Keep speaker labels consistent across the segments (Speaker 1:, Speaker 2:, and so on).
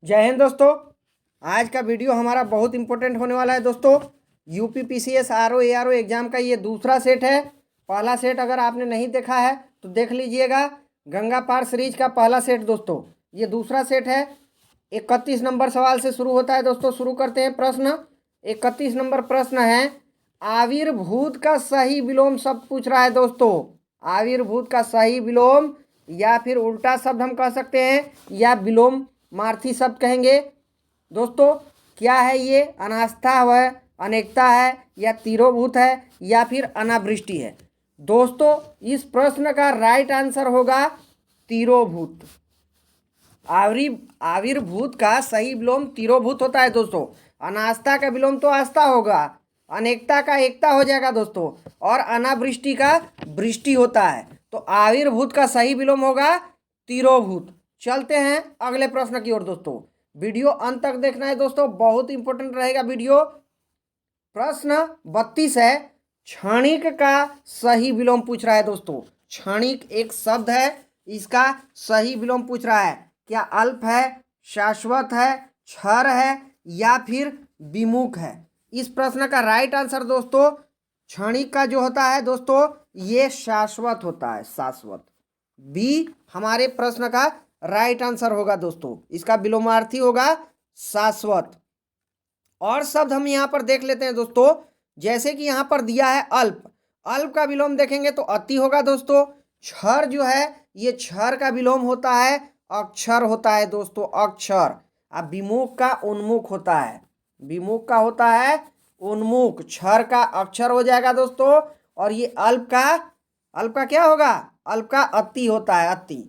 Speaker 1: जय हिंद दोस्तों। आज का वीडियो हमारा बहुत इंपॉर्टेंट होने वाला है दोस्तों। UP PCS RO ARO exam का ये दूसरा सेट है। पहला सेट अगर आपने नहीं देखा है तो देख लीजिएगा। गंगा पार सीरीज का पहला सेट दोस्तों, ये दूसरा सेट है। 31 नंबर सवाल से शुरू होता है दोस्तों। शुरू करते हैं प्रश्न। 31 नंबर प्रश्न है, आविर्भूत का सही विलोम शब्द पूछ रहा है दोस्तों। आविर्भूत का सही विलोम, या फिर उल्टा शब्द हम कह सकते हैं, या विलोम मार्थी शब्द कहेंगे दोस्तों। क्या है ये? अनास्था है, अनेकता है, या तिरोभूत है, या फिर अनावृष्टि है दोस्तों। इस प्रश्न का राइट आंसर होगा तिरोभूत। आविर्भूत का सही विलोम तिरोभूत होता है दोस्तों। अनास्था का विलोम तो आस्था होगा, अनेकता का एकता हो जाएगा दोस्तों, और अनावृष्टि का वृष्टि होता है। तो आविर्भूत का सही विलोम होगा तिरोभूत। चलते हैं अगले प्रश्न की ओर दोस्तों। वीडियो अंत तक देखना है दोस्तों, बहुत इंपॉर्टेंट रहेगा वीडियो। प्रश्न 32 है, क्षणिक का सही विलोम पूछ रहा है दोस्तों। क्षणिक एक शब्द है, इसका सही विलोम पूछ रहा है। क्या अल्प है, शाश्वत है, क्षर है, या फिर विमुख है? इस प्रश्न का राइट आंसर दोस्तों, क्षणिक का जो होता है दोस्तों, ये शाश्वत होता है, शाश्वत। बी हमारे प्रश्न का राइट आंसर होगा दोस्तों। इसका विलोमार्थी होगा शाश्वत। और शब्द हम यहाँ पर देख लेते हैं दोस्तों। जैसे कि यहाँ पर दिया है अल्प, अल्प का विलोम देखेंगे तो अति होगा दोस्तों। क्षर जो है, ये क्षर का विलोम होता है अक्षर होता है दोस्तों, अक्षर। अब विमुख का उन्मुख होता है, विमुख का होता है उन्मुख। क्षर का अक्षर हो जाएगा दोस्तों। और ये अल्प का क्या होगा? अल्प का अति होता है, अति।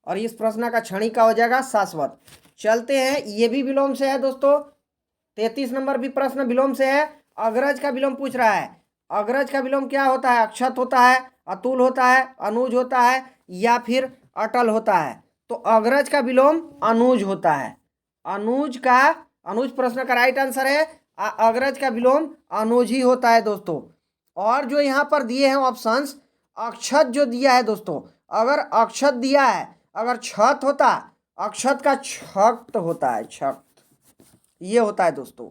Speaker 1: और इस प्रश्न का क्षणिक का हो जाएगा शाश्वत। चलते हैं, ये भी विलोम से है दोस्तों। 33 नंबर भी प्रश्न विलोम से है। अग्रज का विलोम पूछ रहा है। अग्रज का विलोम क्या होता है? अक्षत होता है, अतुल होता है, अनुज होता है, या फिर अटल होता है? तो अग्रज का विलोम अनुज होता है। अनुज प्रश्न का राइट आंसर है। अग्रज का विलोम अनुज ही होता है दोस्तों। और जो यहाँ पर दिए हैं ऑप्शंस, अक्षत जो दिया है दोस्तों, अगर अक्षत दिया है, अगर छत होता, अक्षत का छक्त होता है, छक्त, ये होता है दोस्तों।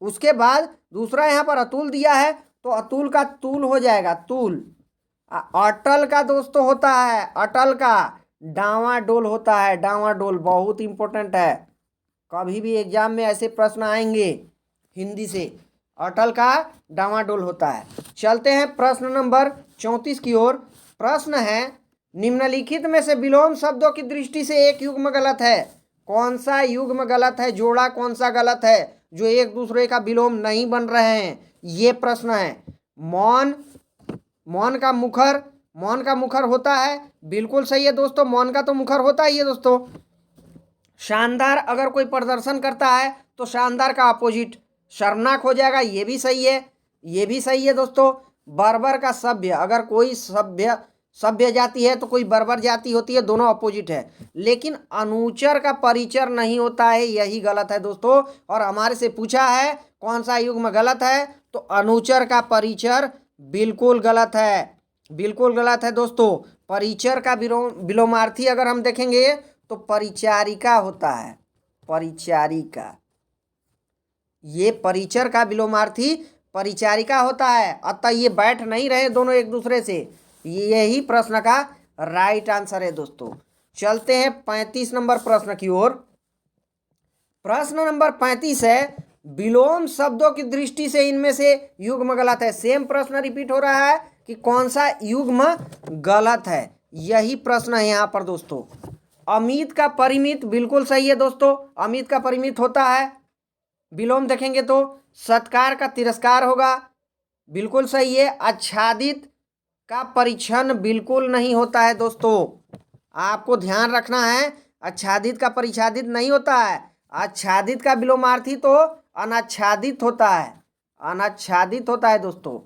Speaker 1: उसके बाद दूसरा यहाँ पर अतुल दिया है, तो अतुल का तूल हो जाएगा, तूल। अटल का दोस्तों होता है, अटल का डावाडोल होता है, डावाडोल। बहुत इंपॉर्टेंट है, कभी भी एग्जाम में ऐसे प्रश्न आएंगे हिंदी से। अटल का डावाडोल होता है। चलते हैं प्रश्न नंबर 34 की ओर। प्रश्न है, निम्नलिखित में से विलोम शब्दों की दृष्टि से एक युग्म गलत है। कौन सा युग्म गलत है, जोड़ा कौन सा गलत है जो एक दूसरे का विलोम नहीं बन रहे हैं? ये प्रश्न है। मौन का मुखर होता है, बिल्कुल सही है दोस्तों। मौन का तो मुखर होता ही है दोस्तों। शानदार अगर कोई प्रदर्शन करता है तो शानदार का अपोजिट शर्मनाक हो जाएगा, ये भी सही है, ये भी सही है दोस्तों। बर्बर का सभ्य, अगर कोई सभ्य जाति है तो कोई बर्बर जाति होती है, दोनों अपोजिट है। लेकिन अनुचर का परिचर नहीं होता है, यही गलत है दोस्तों। और हमारे से पूछा है कौन सा युग्म गलत है, तो अनुचर का परिचर बिल्कुल गलत है, बिल्कुल गलत है दोस्तों। परिचर का विलोमार्थी अगर हम देखेंगे तो परिचारिका होता है, परिचारिका। ये परिचर का विलोमार्थी परिचारिका होता है। अतः ये बैठ नहीं रहे दोनों एक दूसरे से, यही प्रश्न का राइट आंसर है दोस्तों। चलते हैं 35 नंबर प्रश्न की ओर। प्रश्न नंबर 35 है, विलोम शब्दों की दृष्टि से इनमें से युग्म गलत है। सेम प्रश्न रिपीट हो रहा है कि कौन सा युग्म गलत है, यही प्रश्न है यहाँ पर दोस्तों। अमित का परिमित बिल्कुल सही है दोस्तों। अमित का परिमित होता है। विलोम देखेंगे तो सत्कार का तिरस्कार होगा, बिल्कुल सही है। आच्छादित का परिच्छन बिल्कुल नहीं होता है दोस्तों, आपको ध्यान रखना है। आच्छादित का परिच्छादित नहीं होता है। आच्छादित का विलोमार्थी तो अनाच्छादित होता है, अनाच्छादित होता है दोस्तों।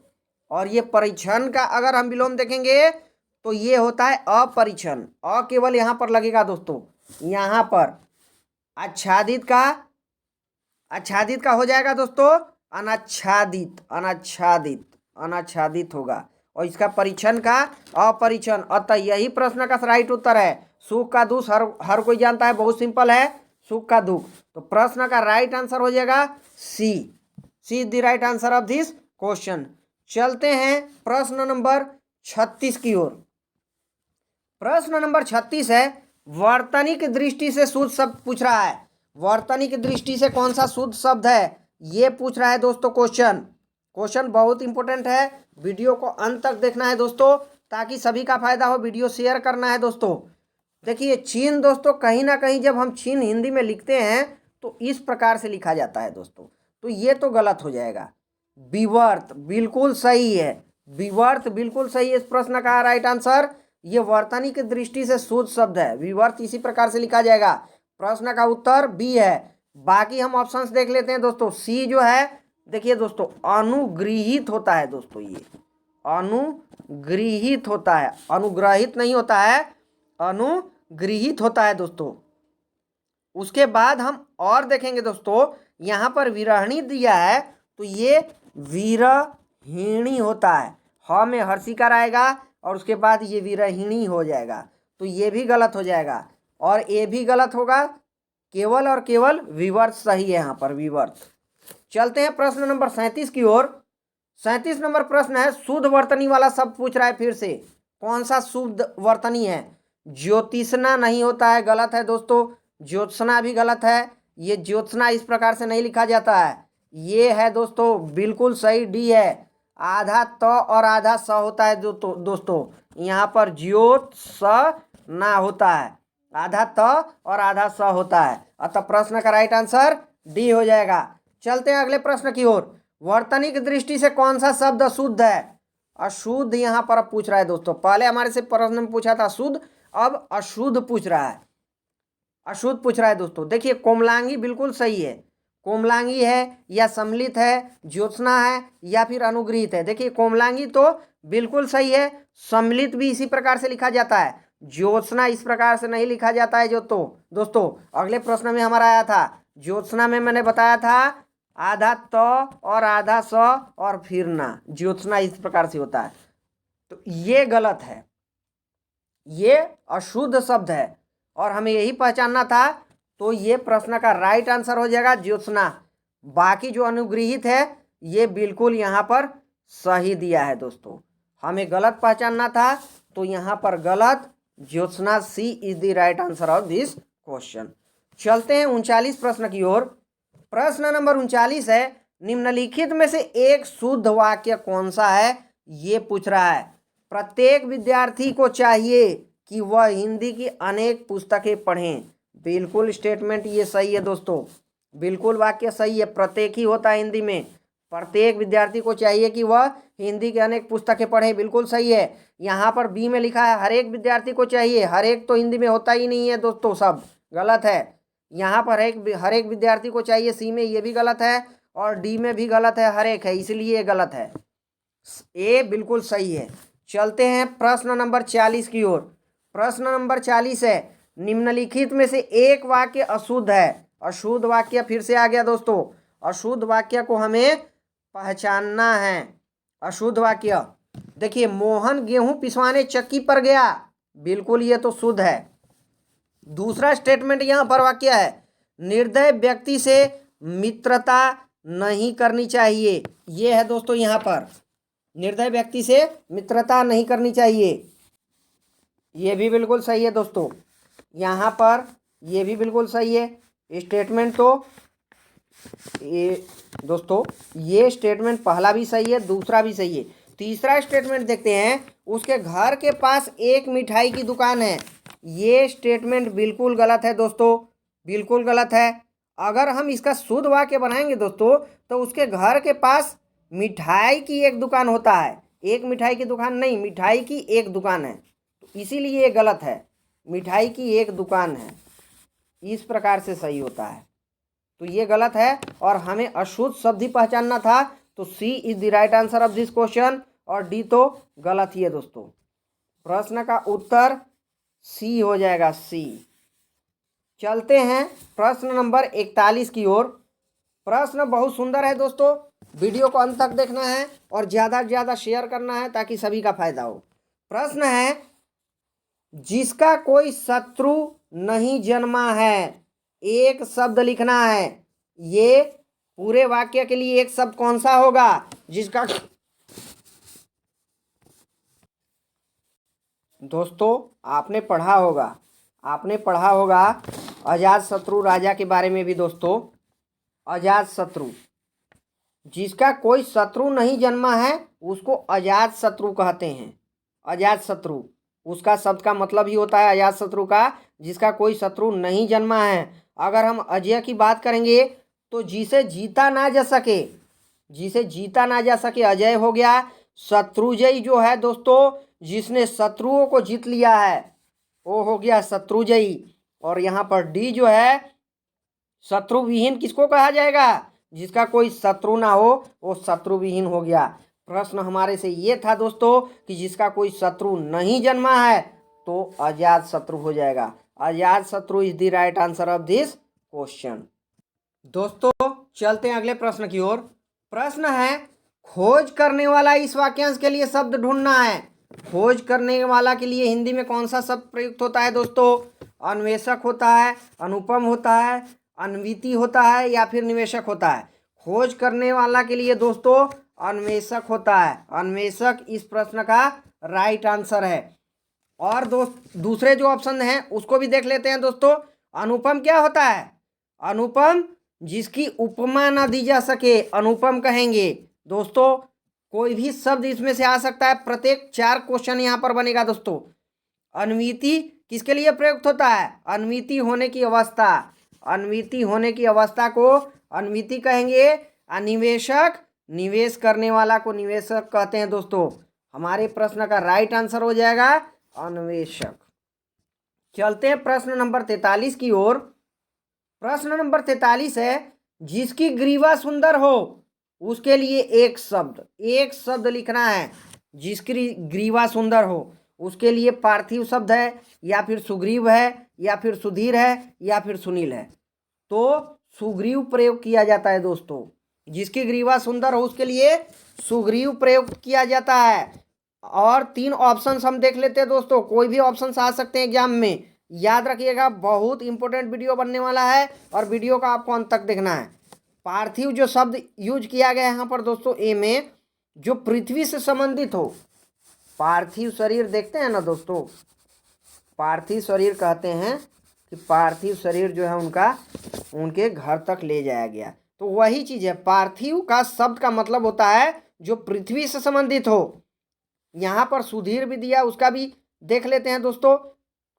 Speaker 1: और ये परिच्छन का अगर हम विलोम देखेंगे तो ये होता है अपरिच्छन। अ केवल यहाँ पर लगेगा दोस्तों, यहाँ पर। आच्छादित का हो जाएगा दोस्तों अनाच्छादित, अनाच्छादित होगा। और इसका परिच्छन का अपरिच्छन। अतः यही प्रश्न का राइट उत्तर है। सुख का दुख हर कोई जानता है, बहुत सिंपल है। सुख का दुख। तो प्रश्न का राइट आंसर हो जाएगा C. C is the right answer of this question. चलते हैं प्रश्न नंबर 36 की ओर। प्रश्न नंबर 36 है, वर्तनिक दृष्टि से शुद्ध शब्द पूछ रहा है। वर्तनिक दृष्टि से कौन सा शुद्ध शब्द है ये पूछ रहा है दोस्तों क्वेश्चन। क्वेश्चन बहुत इंपॉर्टेंट है, वीडियो को अंत तक देखना है दोस्तों ताकि सभी का फायदा हो। वीडियो शेयर करना है दोस्तों। देखिए चिन्ह दोस्तों, कहीं ना कहीं जब हम चिन्ह हिंदी में लिखते हैं तो इस प्रकार से लिखा जाता है दोस्तों, तो ये तो गलत हो जाएगा। विवर्त बिल्कुल सही है, विवर्त बिल्कुल सही है इस प्रश्न का राइट आंसर। ये वर्तनी दृष्टि से शुद्ध शब्द है, विवर्त इसी प्रकार से लिखा जाएगा। प्रश्न का उत्तर बी है। बाकी हम ऑप्शंस देख लेते हैं दोस्तों। सी जो है, देखिए दोस्तों, अनुगृहित होता है दोस्तों, ये अनुगृहित होता है, अनुग्रहित नहीं होता है, अनुगृहित होता है दोस्तों। उसके बाद हम और देखेंगे दोस्तों, यहाँ पर विरहिणी दिया है तो ये विरहिणी होता है। ह में हर्षिकार आएगा और उसके बाद ये विरहिणी हो जाएगा, तो ये भी गलत हो जाएगा और ये भी गलत होगा। केवल और केवल विवर्त सही है यहाँ पर, विवर्त। चलते हैं प्रश्न नंबर 37 की ओर। 37 नंबर प्रश्न है, शुद्ध वर्तनी वाला शब्द पूछ रहा है फिर से। कौन सा शुद्ध वर्तनी है? ज्योतिषना नहीं होता है, गलत है दोस्तों। ज्योत्सना भी गलत है, ये ज्योत्सना इस प्रकार से नहीं लिखा जाता है। ये है दोस्तों बिल्कुल सही, डी है। आधा त और आधा स होता है दोस्तों, यहाँ पर ज्योत्सना होता है, आधा त और आधा स होता है। अतः प्रश्न का राइट आंसर डी हो जाएगा। चलते हैं अगले प्रश्न की ओर। वर्तनिक दृष्टि से कौन सा शब्द अशुद्ध है? अशुद्ध यहाँ पर पूछ रहा है दोस्तों। पहले हमारे से प्रश्न में पूछा था शुद्ध, अब अशुद्ध पूछ रहा है, अशुद्ध पूछ रहा है दोस्तों। देखिए कोमलांगी बिल्कुल सही है, कोमलांगी है या सम्मिलित है, ज्योत्सना है या फिर अनुगृहित है। देखिए कोमलांगी तो बिल्कुल सही है, सम्मिलित भी इसी प्रकार से लिखा जाता है, ज्योत्सना इस प्रकार से नहीं लिखा जाता है जो। तो दोस्तों अगले प्रश्न में हमारा आया था, ज्योत्सना में मैंने बताया था आधा त और आधा स और फिर ना, ज्योत्सना इस प्रकार से होता है, तो ये गलत है, ये अशुद्ध शब्द है और हमें यही पहचानना था। तो ये प्रश्न का राइट आंसर हो जाएगा ज्योत्सना। बाकी जो अनुगृहित है ये बिल्कुल यहाँ पर सही दिया है दोस्तों, हमें गलत पहचानना था तो यहाँ पर गलत, Jyotsna C is the right answer of this question. चलते हैं 39 प्रश्न की ओर। प्रश्न नंबर 39 है, निम्नलिखित में से एक शुद्ध वाक्य कौन सा है ये पूछ रहा है। प्रत्येक विद्यार्थी को चाहिए कि वह हिंदी की अनेक पुस्तकें पढ़ें। बिल्कुल स्टेटमेंट ये सही है दोस्तों, बिल्कुल वाक्य सही है। प्रत्येक ही होता है हिंदी में, प्रत्येक विद्यार्थी को चाहिए कि वह हिंदी की अनेक पुस्तकें पढ़े, बिल्कुल सही है। यहाँ पर बी में लिखा है हर एक विद्यार्थी को चाहिए, हर एक तो हिंदी में होता ही नहीं है दोस्तों, सब गलत है। यहाँ पर हर एक विद्यार्थी को चाहिए, सी में ये भी गलत है और डी में भी गलत है, हर एक है, इसलिए ये गलत है। ए बिल्कुल सही है। चलते हैं प्रश्न नंबर 40 की ओर। प्रश्न नंबर 40 है, निम्नलिखित में से एक वाक्य अशुद्ध है। अशुद्ध वाक्य फिर से आ गया दोस्तों, अशुद्ध वाक्य को हमें पहचानना है। अशुद्ध वाक्य देखिए, मोहन गेहूं पिसवाने चक्की पर गया, बिल्कुल ये तो शुद्ध है। दूसरा स्टेटमेंट यहाँ पर वाक्य है, निर्दय व्यक्ति से मित्रता नहीं करनी चाहिए, ये है दोस्तों यहाँ पर, निर्दय व्यक्ति से मित्रता नहीं करनी चाहिए, ये भी बिल्कुल सही है दोस्तों। यहाँ पर ये भी बिल्कुल सही है स्टेटमेंट। तो ये दोस्तों ये स्टेटमेंट पहला भी सही है, दूसरा भी सही है। तीसरा स्टेटमेंट देखते हैं, उसके घर के पास एक मिठाई की दुकान है, ये स्टेटमेंट बिल्कुल गलत है दोस्तों, बिल्कुल गलत है। अगर हम इसका शुद्ध वाक्य बनाएंगे दोस्तों तो उसके घर के पास मिठाई की एक दुकान होता है, एक मिठाई की दुकान नहीं, मिठाई की एक दुकान है, तो इसीलिए ये गलत है, मिठाई की एक दुकान है, इस प्रकार से सही होता है, तो ये गलत है और हमें अशुद्ध शब्द ही पहचानना था। तो C is the right answer of this question और डी तो गलत ही है दोस्तों। प्रश्न का उत्तर सी हो जाएगा, सी। चलते हैं प्रश्न नंबर 41 की ओर। प्रश्न बहुत सुंदर है दोस्तों, वीडियो को अंत तक देखना है और ज़्यादा से ज़्यादा शेयर करना है ताकि सभी का फायदा हो। प्रश्न है, जिसका कोई शत्रु नहीं जन्मा है, एक शब्द लिखना है। ये पूरे वाक्य के लिए एक शब्द कौन सा होगा जिसका दोस्तों आपने पढ़ा होगा अजात शत्रु राजा के बारे में भी दोस्तों। अजात शत्रु, जिसका कोई शत्रु नहीं जन्मा है उसको अजात शत्रु कहते हैं। अजात शत्रु, उसका शब्द का मतलब ही होता है अजात शत्रु का, जिसका कोई शत्रु नहीं जन्मा है। अगर हम अजय की बात करेंगे तो जिसे जीता ना जा सके, जिसे जीता ना जा सके अजय हो गया। शत्रुजयी जो है दोस्तों, जिसने शत्रुओं को जीत लिया है वो हो गया शत्रुजयी। और यहाँ पर डी जो है शत्रुविहीन किसको कहा जाएगा, जिसका कोई शत्रु ना हो वो शत्रुविहीन हो गया। प्रश्न हमारे से ये था दोस्तों कि जिसका कोई शत्रु नहीं जन्मा है तो अजात शत्रु हो जाएगा। अजात शत्रु is the right answer of this question. दोस्तों चलते हैं अगले प्रश्न की ओर। प्रश्न है खोज करने वाला इस वाक्यांश के लिए शब्द ढूंढना है। खोज करने वाला के लिए हिंदी में कौन सा शब्द प्रयुक्त होता है दोस्तों? अन्वेषक होता है, अनुपम होता है, अन्विति होता है या फिर निवेशक होता है? खोज करने वाला के लिए दोस्तों अन्वेषक होता है। अन्वेषक इस प्रश्न का राइट आंसर है। और दूसरे जो ऑप्शन हैं उसको भी देख लेते हैं दोस्तों। अनुपम क्या होता है? अनुपम जिसकी उपमा ना दी जा सके अनुपम कहेंगे दोस्तों। कोई भी शब्द इसमें से आ सकता है, प्रत्येक 4 क्वेश्चन यहाँ पर बनेगा दोस्तों। अन्विति किसके लिए प्रयुक्त होता है? अन्विति होने की अवस्था, अन्विति होने की अवस्था को अन्विति कहेंगे। अनिवेशक निवेश करने वाला को निवेशक कहते हैं दोस्तों। हमारे प्रश्न का राइट आंसर हो जाएगा अन्वेषक। चलते हैं प्रश्न नंबर 43 की ओर। प्रश्न नंबर 43 है जिसकी ग्रीवा सुंदर हो उसके लिए एक शब्द लिखना है। जिसकी ग्रीवा सुंदर हो उसके लिए पार्थिव शब्द है या फिर सुग्रीव है या फिर सुधीर है या फिर सुनील है। तो सुग्रीव प्रयोग किया जाता है दोस्तों। जिसकी ग्रीवा सुंदर हो उसके लिए सुग्रीव प्रयोग किया जाता है। और 3 ऑप्शंस हम देख लेते हैं दोस्तों। कोई भी ऑप्शंस आ सकते हैं एग्जाम में, याद रखिएगा। बहुत इंपॉर्टेंट वीडियो बनने वाला है और वीडियो का आपको अंत तक देखना है। पार्थिव जो शब्द यूज किया गया है यहाँ पर दोस्तों ए में, जो पृथ्वी से संबंधित हो। पार्थिव शरीर देखते हैं ना दोस्तों, पार्थिव शरीर कहते हैं कि पार्थिव शरीर जो है उनके घर तक ले जाया गया। तो वही चीज़ है, पार्थिव का शब्द का मतलब होता है जो पृथ्वी से संबंधित हो। यहाँ पर सुधीर भी दिया, उसका भी देख लेते हैं दोस्तों।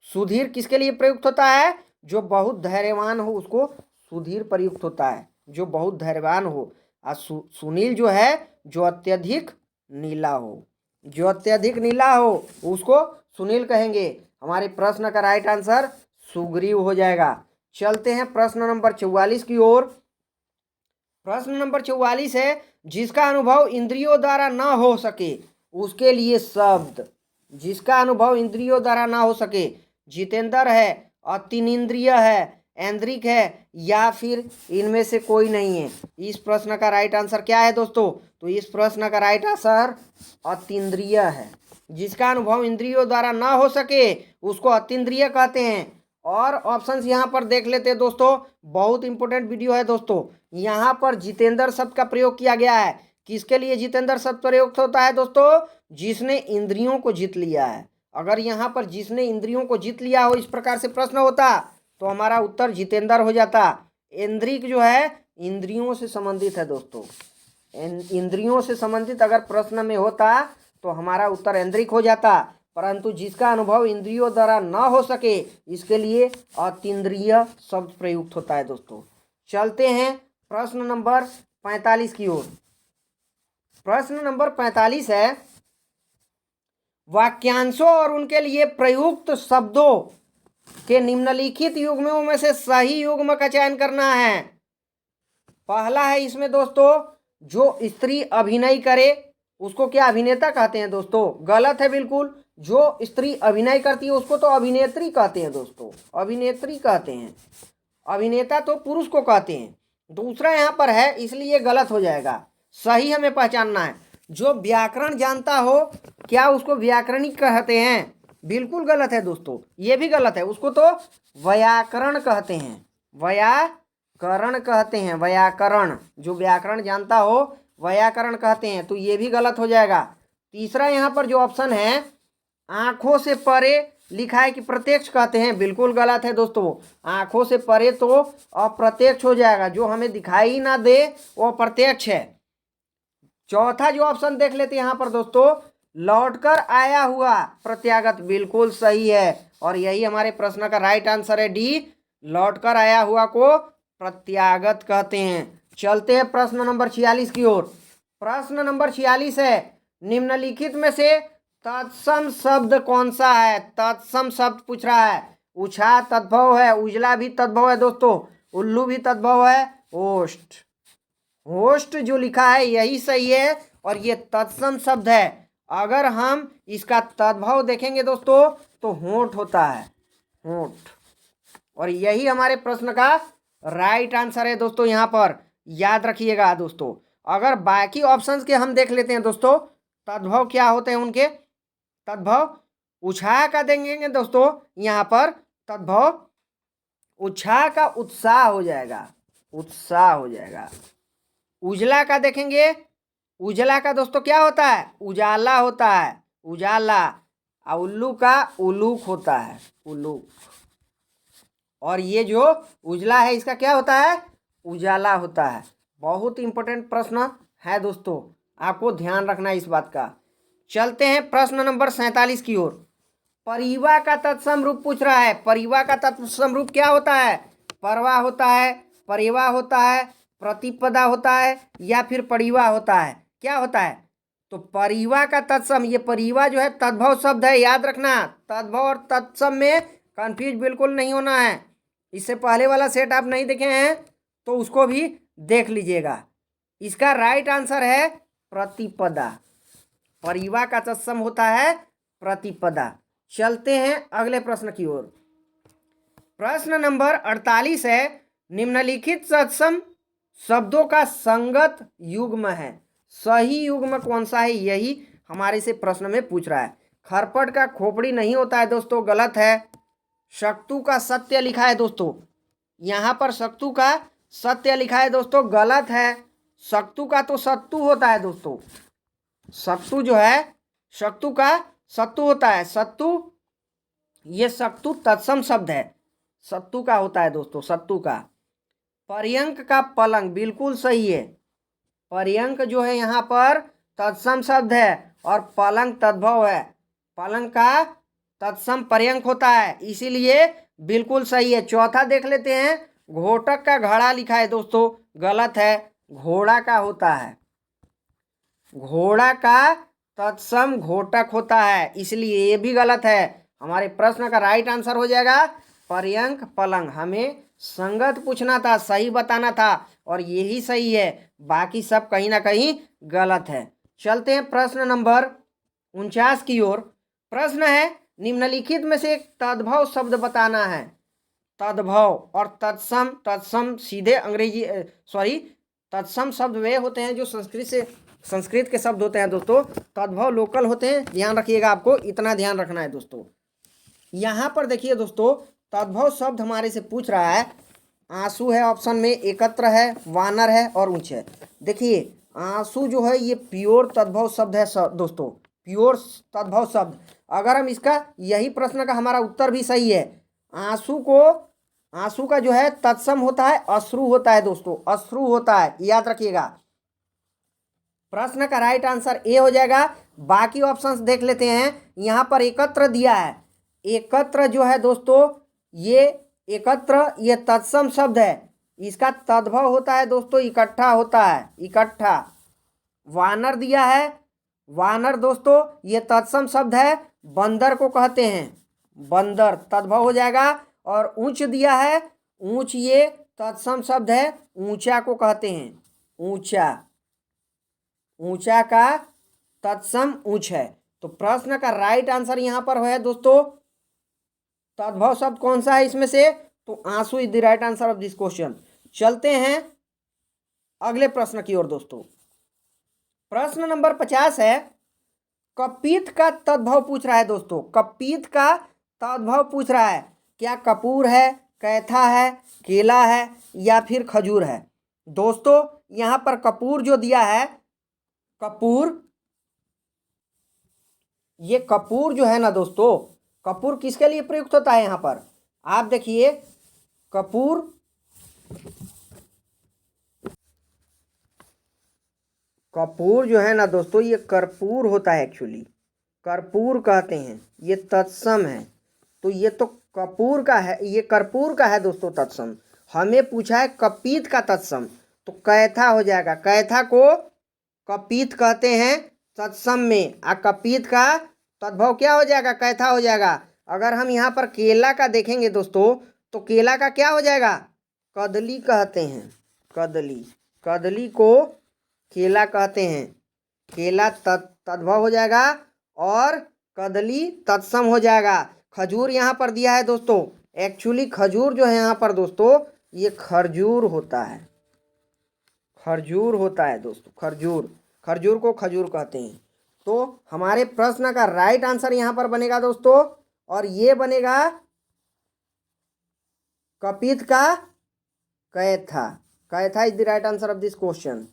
Speaker 1: सुधीर किसके लिए प्रयुक्त होता है? जो बहुत धैर्यवान हो उसको सुधीर प्रयुक्त होता है, जो बहुत धैर्यवान हो। और सुनील जो है जो अत्यधिक नीला हो, जो अत्यधिक नीला हो उसको सुनील कहेंगे। हमारे प्रश्न का राइट आंसर सुग्रीव हो जाएगा। चलते हैं प्रश्न नंबर 44 की ओर। प्रश्न नंबर 44 है जिसका अनुभव इंद्रियों द्वारा ना हो सके उसके लिए शब्द। जिसका अनुभव इंद्रियों द्वारा ना हो सके, जितेंद्र है, अतिनिंद्रिय है, ऐन्द्रिक है या फिर इनमें से कोई नहीं है। इस प्रश्न का राइट आंसर क्या है दोस्तों? तो इस प्रश्न का राइट आंसर अतीन्द्रिय है। जिसका अनुभव इंद्रियों द्वारा ना हो सके उसको अतीन्द्रिय कहते हैं। और ऑप्शंस यहाँ पर देख लेते हैं दोस्तों। बहुत इंपॉर्टेंट वीडियो है दोस्तों। यहाँ पर जितेंद्र शब्द का प्रयोग किया गया है। किसके लिए जितेंद्र शब्द प्रयुक्त होता है दोस्तों? जिसने इंद्रियों को जीत लिया है। अगर यहाँ पर जिसने इंद्रियों को जीत लिया हो इस प्रकार से प्रश्न होता तो हमारा उत्तर जितेंद्र हो जाता। ऐन्द्रिक जो है इंद्रियों से संबंधित है दोस्तों। इंद्रियों से संबंधित अगर प्रश्न में होता तो हमारा उत्तर ऐन्द्रिक हो जाता। परंतु जिसका अनुभव इंद्रियों द्वारा न हो सके इसके लिए अतीन्द्रिय शब्द प्रयुक्त होता है दोस्तों। चलते हैं प्रश्न नंबर 45 की ओर। प्रश्न नंबर 45 है वाक्यांशों और उनके लिए प्रयुक्त शब्दों के निम्नलिखित युग्मों में से सही युग्म का चयन करना है। पहला है इसमें दोस्तों जो स्त्री अभिनय करे उसको क्या अभिनेता कहते हैं दोस्तों? गलत है बिल्कुल। जो स्त्री अभिनय करती है उसको तो अभिनेत्री कहते हैं दोस्तों, अभिनेत्री कहते हैं। अभिनेता तो पुरुष को कहते हैं। दूसरा यहाँ पर है इसलिए गलत हो जाएगा। सही हमें पहचानना है। जो व्याकरण जानता हो क्या उसको व्याकरणिक कहते हैं? बिल्कुल गलत है दोस्तों, ये भी गलत है। उसको तो व्याकरण कहते हैं। व्याकरण कहते हैं। व्याकरण, जो व्याकरण जानता हो व्याकरण कहते हैं। तो ये भी गलत हो जाएगा। तीसरा यहाँ पर जो ऑप्शन है आंखों से परे लिखा है कि प्रत्यक्ष कहते हैं, बिल्कुल गलत है दोस्तों। आंखों से परे तो अप्रत्यक्ष हो जाएगा, जो हमें दिखाई ना दे वो प्रत्यक्ष है। चौथा जो ऑप्शन देख लेते हैं यहाँ पर दोस्तों, लौटकर आया हुआ प्रत्यागत, बिल्कुल सही है। और यही हमारे प्रश्न का राइट आंसर है डी, लौटकर आया हुआ को प्रत्यागत कहते हैं। चलते हैं प्रश्न नंबर 46 की ओर। प्रश्न नंबर 46 है, निम्नलिखित में से तत्सम शब्द कौन सा है? तत्सम शब्द पूछ रहा है। उछा तद्भव है, उजला भी तद्भव है दोस्तों, उल्लू भी तद्भव है, होस्ट, होस्ट जो लिखा है यही सही है और ये तत्सम शब्द है। अगर हम इसका तद्भव देखेंगे दोस्तों तो होंठ होता है, होंठ। और यही हमारे प्रश्न का राइट आंसर है दोस्तों। यहाँ पर याद रखिएगा दोस्तों। अगर बाकी ऑप्शंस के हम देख लेते हैं दोस्तों, तद्भव क्या होते हैं उनके। तद्भव उछा का देंगे दोस्तों, यहाँ पर तद्भव उछा का उत्साह हो जाएगा, उत्साह हो जाएगा। उजला का देखेंगे, उजला का दोस्तों क्या होता है? उजाला होता है, उजाला। और उल्लू का उलूक होता है, उलूक। और ये जो उजला है इसका क्या होता है? उजाला होता है। बहुत इंपॉर्टेंट प्रश्न है दोस्तों, आपको ध्यान रखना है इस बात का। चलते हैं प्रश्न नंबर 47 की ओर। परिवा का तत्सम रूप पूछ रहा है। परिवा का तत्सम रूप क्या होता है? परवा होता है, परिवा होता है, प्रतिपदा होता है या फिर परिवा होता है, क्या होता है? तो परिवा का तत्सम, ये परिवा जो है तद्भव शब्द है, याद रखना। तद्भव और तत्सम में कंफ्यूज बिल्कुल नहीं होना है। इससे पहले वाला सेट आप नहीं देखे हैं तो उसको भी देख लीजिएगा। इसका राइट आंसर है प्रतिपदा। परिवा का तत्सम होता है प्रतिपदा। चलते हैं अगले प्रश्न की ओर। प्रश्न नंबर 48 है, निम्नलिखित तत्सम शब्दों का संगत युग्म है। सही युग्म कौन सा है, यही हमारे से प्रश्न में पूछ रहा है। खरपट का खोपड़ी नहीं होता है दोस्तों, गलत है। शक्तु का सत्य लिखा है दोस्तों, यहाँ पर शक्तु का सत्य लिखा है दोस्तों, गलत है। शक्तु का तो सत्तु होता है दोस्तों। शक्तु जो है, शक्तु का सत्तु होता है, सत्तु। ये शक्तु तत्सम शब्द है, सत्तु का होता है दोस्तों, सत्तु का। पर्यंक का पलंग, बिल्कुल सही है। पर्यंक जो है यहाँ पर तत्सम शब्द है और पलंग तद्भव है। पलंग का तत्सम पर्यंक होता है, इसीलिए बिल्कुल सही है। चौथा देख लेते हैं, घोटक का घड़ा लिखा है दोस्तों, गलत है। घोड़ा का होता है, घोड़ा का तत्सम घोटक होता है, इसलिए ये भी गलत है। हमारे प्रश्न का राइट आंसर हो जाएगा पर्यंक पलंग। हमें संगत पूछना था, सही बताना था और यही सही है, बाकी सब कहीं ना कहीं गलत है। चलते हैं प्रश्न नंबर 49 की ओर। प्रश्न है, निम्नलिखित में से एक तद्भव शब्द बताना है। तद्भव और तत्सम, तत्सम सीधे अंग्रेजी तत्सम शब्द वे होते हैं जो संस्कृत के शब्द होते हैं दोस्तों। तद्भव लोकल होते हैं, ध्यान रखिएगा, आपको इतना ध्यान रखना है दोस्तों। यहाँ पर देखिए दोस्तों, तद्भव शब्द हमारे से पूछ रहा है। आंसू है ऑप्शन में, एकत्र है, वानर है और ऊंच है। देखिए आंसू जो है ये प्योर तद्भव शब्द है दोस्तों, प्योर तद्भव शब्द। अगर हम इसका, यही प्रश्न का हमारा उत्तर भी सही है। आंसू का जो है तत्सम होता है अश्रु होता है दोस्तों, अश्रु होता है, याद रखिएगा। प्रश्न का राइट आंसर ए हो जाएगा। बाकी ऑप्शंस देख लेते हैं। यहाँ पर एकत्र दिया है, एकत्र जो है दोस्तों, ये एकत्र ये तत्सम शब्द है, इसका तद्भव होता है दोस्तों इकट्ठा होता है, इकट्ठा। वानर दिया है, वानर दोस्तों ये तत्सम शब्द है, बंदर को कहते हैं, बंदर तद्भव हो जाएगा। और ऊंच दिया है, ऊंच ये तत्सम शब्द है, ऊंचा को कहते हैं, ऊंचा, ऊंचा का तत्सम ऊंच है। तो प्रश्न का राइट आंसर यहाँ पर है दोस्तों, तद्भव शब्द कौन सा है इसमें से? तो आंसू is the right answer of this question. चलते हैं अगले प्रश्न की ओर दोस्तों। प्रश्न नंबर 50 है, कपित का तद्भव पूछ रहा है दोस्तों, कपित का तद्भव पूछ रहा है। क्या कपूर है, कैथा है, केला है या फिर खजूर है। दोस्तों यहाँ पर कपूर जो दिया है, कपूर, ये कपूर जो है ना दोस्तों, कपूर किसके लिए प्रयुक्त होता है यहाँ पर? आप देखिए कपूर, कपूर जो है ना दोस्तों, ये कर्पूर होता है एक्चुअली, कर्पूर कहते हैं, ये तत्सम है। तो ये तो कपूर का है, ये कर्पूर का है दोस्तों तत्सम। हमें पूछा है कपीत का तत्सम, तो कैथा हो जाएगा। कैथा को कपीत कहते हैं तत्सम में, आ कपीत का तद्भव क्या हो जाएगा? कैथा हो जाएगा। अगर हम यहाँ पर केला का देखेंगे दोस्तों, तो केला का क्या हो जाएगा? कदली कहते हैं, कदली, कदली को केला कहते हैं, केला तद्भव हो जाएगा और कदली तत्सम हो जाएगा। खजूर यहाँ पर दिया है दोस्तों, एक्चुअली खजूर जो है यहाँ पर दोस्तों, ये खरजूर होता है, खरजूर होता है दोस्तों, खरजूर, खरजूर को खजूर कहते हैं। तो हमारे प्रश्न का राइट आंसर यहाँ पर बनेगा दोस्तों, और ये बनेगा कपित का कैथा। कैथा is the right answer of this question.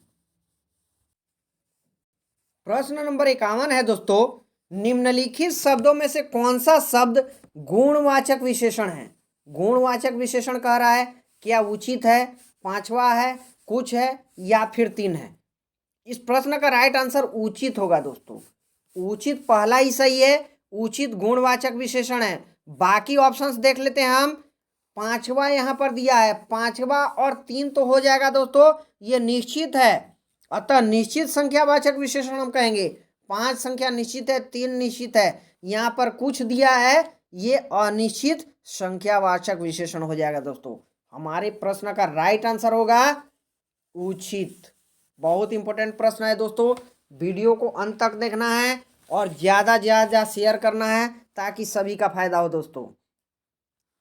Speaker 1: प्रश्न नंबर 51 है दोस्तों, निम्नलिखित शब्दों में से कौन सा शब्द गुणवाचक विशेषण है? गुणवाचक विशेषण कह रहा है, क्या उचित है, पांचवा है, कुछ है या फिर तीन है? इस प्रश्न का राइट आंसर उचित होगा दोस्तों। उचित पहला ही सही है, उचित गुणवाचक विशेषण है। बाकी ऑप्शंस देख लेते हैं हम। पांचवा यहाँ पर दिया है, पांचवा और तीन तो हो जाएगा दोस्तों, ये निश्चित है, अतः निश्चित संख्यावाचक विशेषण हम कहेंगे। 5 संख्या निश्चित है, 3 निश्चित है। यहाँ पर कुछ दिया है, ये अनिश्चित संख्यावाचक विशेषण हो जाएगा दोस्तों। हमारे प्रश्न का राइट आंसर होगा उचित। बहुत इंपॉर्टेंट प्रश्न है दोस्तों, वीडियो को अंत तक देखना है और ज़्यादा ज़्यादा शेयर करना है ताकि सभी का फायदा हो दोस्तों।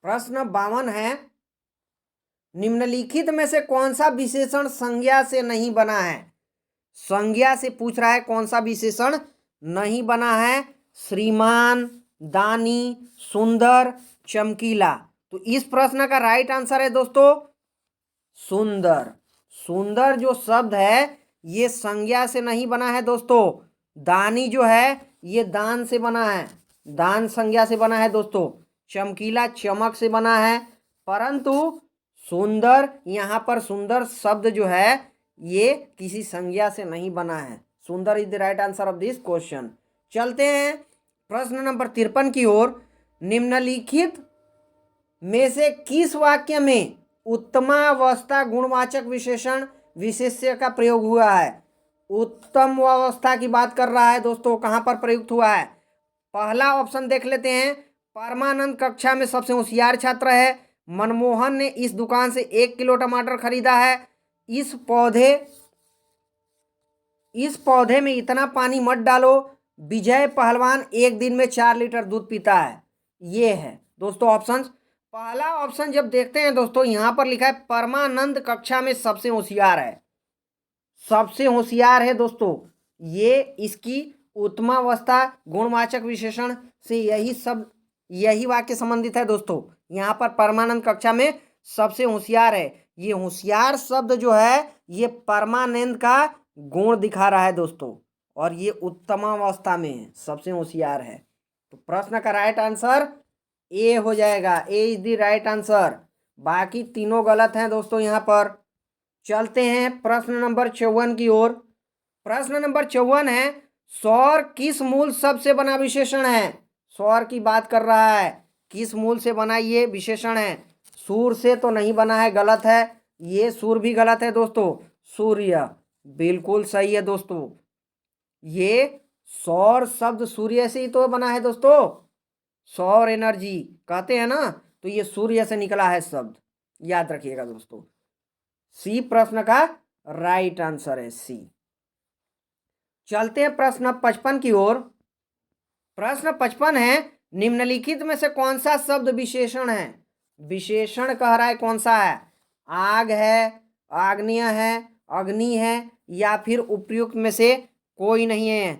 Speaker 1: प्रश्न 52 है, निम्नलिखित में से कौन सा विशेषण संज्ञा से नहीं बना है? संज्ञा से पूछ रहा है, कौन सा विशेषण नहीं बना है? श्रीमान, दानी, सुंदर, चमकीला। तो इस प्रश्न का राइट आंसर है दोस्तों सुंदर। सुंदर जो शब्द है ये संज्ञा से नहीं बना है दोस्तों। दानी जो है ये दान से बना है, दान संज्ञा से बना है दोस्तों। चमकीला चमक से बना है, परंतु सुंदर, यहाँ पर सुंदर शब्द जो है ये किसी संज्ञा से नहीं बना है। सुंदर is the right answer of this question. चलते हैं प्रश्न नंबर 53 की ओर। निम्नलिखित में से किस वाक्य में उत्तमावस्था गुणवाचक विशेषण विशेष्य का प्रयोग हुआ है? उत्तम अवस्था की बात कर रहा है दोस्तों, कहाँ पर प्रयुक्त हुआ है? पहला ऑप्शन देख लेते हैं, परमानंद कक्षा में सबसे होशियार छात्र है। मनमोहन ने इस दुकान से 1 किलो टमाटर खरीदा है। इस पौधे में इतना पानी मत डालो। विजय पहलवान एक दिन में 4 लीटर दूध पीता है। ये है दोस्तों ऑप्शन। पहला ऑप्शन जब देखते हैं दोस्तों, यहाँ पर लिखा है परमानंद कक्षा में सबसे होशियार है, सबसे होशियार है दोस्तों। ये इसकी उत्तमावस्था गुणवाचक विशेषण से यही सब, यही वाक्य संबंधित है दोस्तों। यहाँ पर परमानंद कक्षा में सबसे होशियार है, ये होशियार शब्द जो है ये परमानंद का गुण दिखा रहा है दोस्तों, और ये उत्तमावस्था में है, सबसे होशियार है। तो प्रश्न का राइट आंसर ए हो जाएगा, ए इज द राइट आंसर। बाकी तीनों गलत हैं दोस्तों। यहाँ पर चलते हैं प्रश्न नंबर 54 की ओर। प्रश्न नंबर 54 है, सौर किस मूल शब्द से बना विशेषण है? सौर की बात कर रहा है, किस मूल से बना ये विशेषण है? सूर से तो नहीं बना है, गलत है। ये सूर भी गलत है दोस्तों। सूर्य बिल्कुल सही है दोस्तों। ये सौर शब्द सूर्य से ही तो बना है दोस्तों, सौर एनर्जी कहते हैं ना, तो ये सूर्य से निकला है शब्द, याद रखिएगा दोस्तों। सी प्रश्न का राइट आंसर है, सी। चलते हैं प्रश्न 55 की ओर। प्रश्न 55 है, निम्नलिखित में से कौन सा शब्द विशेषण है? विशेषण कह रहा है कौन सा है? आग है, आग्नेय है, अग्नि है या फिर उपयुक्त में से कोई नहीं है।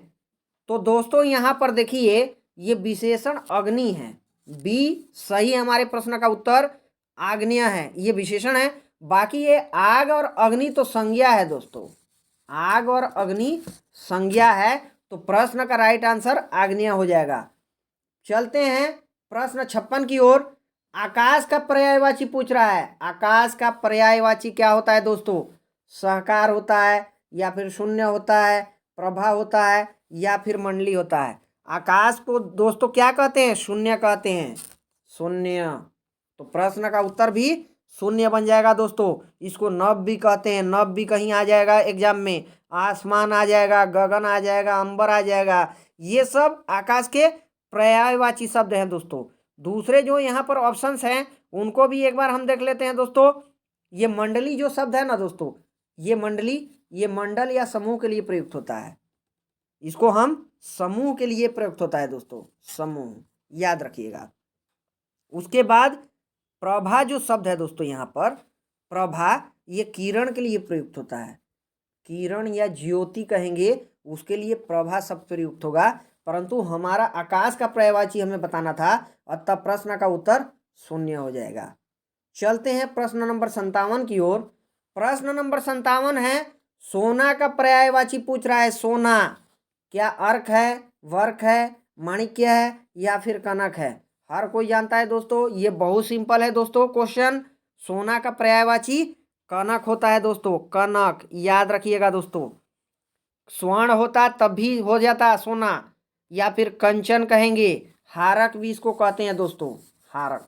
Speaker 1: तो दोस्तों यहाँ पर देखिए ये विशेषण अग्नि है। बी सही है हमारे प्रश्न का उत्तर। आग्नेय है, ये विशेषण है। बाकी ये आग और अग्नि तो संज्ञा है दोस्तों, आग और अग्नि संज्ञा है, तो प्रश्न का राइट आंसर आग्नेय हो जाएगा। चलते हैं प्रश्न 56 की ओर। आकाश का पर्यायवाची पूछ रहा है। आकाश का पर्यायवाची क्या होता है दोस्तों? सहकार होता है, या फिर शून्य होता है, प्रभा होता है, या फिर मंडली होता है। आकाश को दोस्तों क्या कहते हैं? शून्य कहते हैं, शून्य। तो प्रश्न का उत्तर भी शून्य बन जाएगा दोस्तों। इसको नभ भी कहते हैं, नभ भी कहीं आ जाएगा एग्जाम में, आसमान आ जाएगा, गगन आ जाएगा, अंबर आ जाएगा, ये सब आकाश के पर्यायवाची शब्द हैं दोस्तों। दूसरे जो यहाँ पर ऑप्शंस हैं उनको भी एक बार हम देख लेते हैं दोस्तों। ये मंडली जो शब्द है ना दोस्तों, ये मंडली, ये मंडल या समूह के लिए प्रयुक्त होता है, इसको हम समूह के लिए प्रयुक्त होता है दोस्तों, समूह, याद रखिएगा। उसके बाद प्रभा जो शब्द है दोस्तों, यहाँ पर प्रभा ये किरण के लिए प्रयुक्त होता है, किरण या ज्योति कहेंगे उसके लिए प्रभा शब्द प्रयुक्त होगा, परंतु हमारा आकाश का पर्यायवाची हमें बताना था, अतः प्रश्न का उत्तर शून्य हो जाएगा। चलते हैं प्रश्न नंबर 57 की ओर। प्रश्न नंबर 57 है, सोना का पर्यायवाची पूछ रहा है। सोना क्या अर्क है, वर्क है, माणिक्य है, या फिर कनक है? हर कोई जानता है दोस्तों, ये बहुत सिंपल है दोस्तों क्वेश्चन। सोना का पर्यायवाची कनक होता है दोस्तों, कनक, याद रखिएगा दोस्तों। स्वर्ण होता तब भी हो जाता सोना, या फिर कंचन कहेंगे, हारक भी इसको कहते हैं दोस्तों, हारक,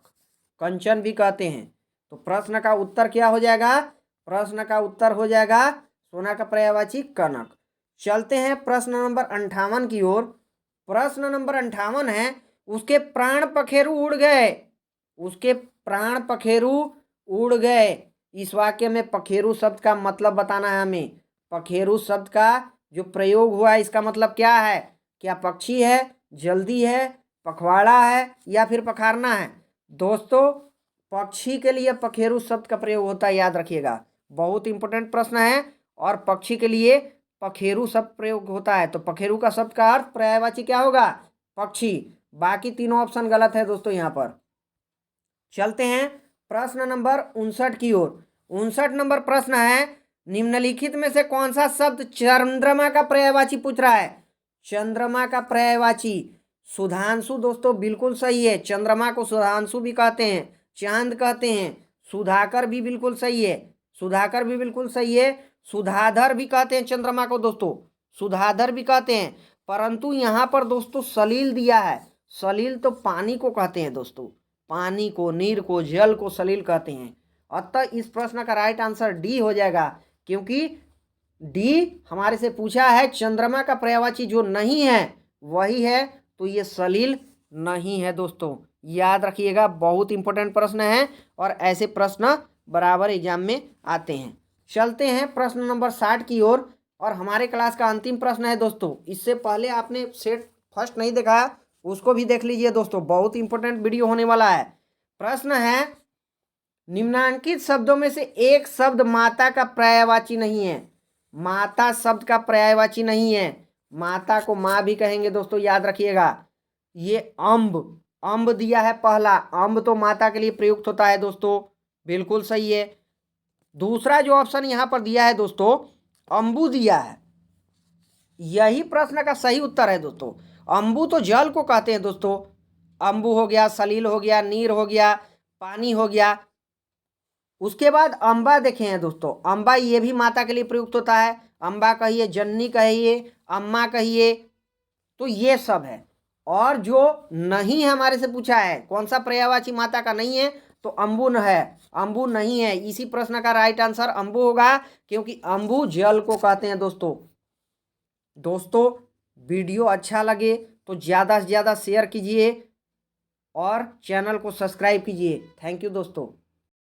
Speaker 1: कंचन भी कहते हैं। तो प्रश्न का उत्तर क्या हो जाएगा? प्रश्न का उत्तर हो जाएगा सोना का पर्यायवाची कनक। चलते हैं प्रश्न नंबर 58 की ओर। प्रश्न नंबर 58 है, उसके प्राण पखेरु उड़ गए, उसके प्राण पखेरु उड़ गए। इस वाक्य में पखेरु शब्द का मतलब बताना है हमें। पखेरु शब्द का जो प्रयोग हुआ है इसका मतलब क्या है? क्या पक्षी है, जल्दी है, पखवाड़ा है, या फिर पखारना है? दोस्तों पक्षी के लिए पखेरु शब्द का प्रयोग होता है, याद रखिएगा, बहुत इंपॉर्टेंट प्रश्न है। और पक्षी के लिए पखेरु शब्द प्रयोग होता है, तो पखेरु का शब्द का अर्थ पर्यायवाची क्या होगा? पक्षी। बाकी तीनों ऑप्शन गलत है दोस्तों यहाँ पर। चलते हैं प्रश्न नंबर 59 की ओर। 59 नंबर प्रश्न है, निम्नलिखित में से कौन सा शब्द चंद्रमा का पर्यायवाची पूछ रहा है? चंद्रमा का पर्यायवाची सुधांशु दोस्तों, बिल्कुल सही है। चंद्रमा को सुधांशु भी कहते हैं, चांद कहते हैं। सुधाकर भी बिल्कुल सही है, सुधाकर भी बिल्कुल सही है। सुधाधर भी कहते हैं चंद्रमा को दोस्तों, सुधाधर भी कहते हैं। परंतु यहाँ पर दोस्तों सलील दिया है, सलील तो पानी को कहते हैं दोस्तों, पानी को, नीर को, जल को सलील कहते हैं। अतः इस प्रश्न का राइट आंसर डी हो जाएगा, क्योंकि डी हमारे से पूछा है चंद्रमा का पर्यायवाची जो नहीं है वही है, तो ये सलील नहीं है दोस्तों, याद रखिएगा, बहुत इंपॉर्टेंट प्रश्न है और ऐसे प्रश्न बराबर एग्जाम में आते हैं। चलते हैं प्रश्न नंबर 60 की ओर, और हमारे क्लास का अंतिम प्रश्न है दोस्तों। इससे पहले आपने सेट फर्स्ट नहीं देखा, उसको भी देख लीजिए दोस्तों, बहुत इंपॉर्टेंट वीडियो होने वाला है। प्रश्न है, निम्नांकित शब्दों में से एक शब्द माता का पर्यायवाची नहीं है। माता शब्द का पर्यायवाची नहीं है, माता को माँ भी कहेंगे दोस्तों, याद रखिएगा। ये अम्ब, अम्ब दिया है पहला, अम्ब तो माता के लिए प्रयुक्त होता है दोस्तों, बिल्कुल सही है। दूसरा जो ऑप्शन यहाँ पर दिया है दोस्तों, अम्बु दिया है, यही प्रश्न का सही उत्तर है दोस्तों। अम्बु तो जल को कहते हैं दोस्तों, अम्बु हो गया, सलील हो गया, नीर हो गया, पानी हो गया। उसके बाद अम्बा देखे हैं दोस्तों, अम्बा ये भी माता के लिए प्रयुक्त होता है, अम्बा कहिए, जननी कहिए, अम्मा कहिए, तो ये सब है। और जो नहीं हमारे से पूछा है कौन सा पर्यायवाची माता का नहीं है, तो अम्बु न है, अम्बु नहीं है। इसी प्रश्न का राइट आंसर अम्बु होगा, क्योंकि अम्बु जल को कहते हैं दोस्तों। दोस्तों वीडियो अच्छा लगे तो ज़्यादा से ज़्यादा शेयर कीजिए और चैनल को सब्सक्राइब कीजिए। थैंक यू दोस्तों।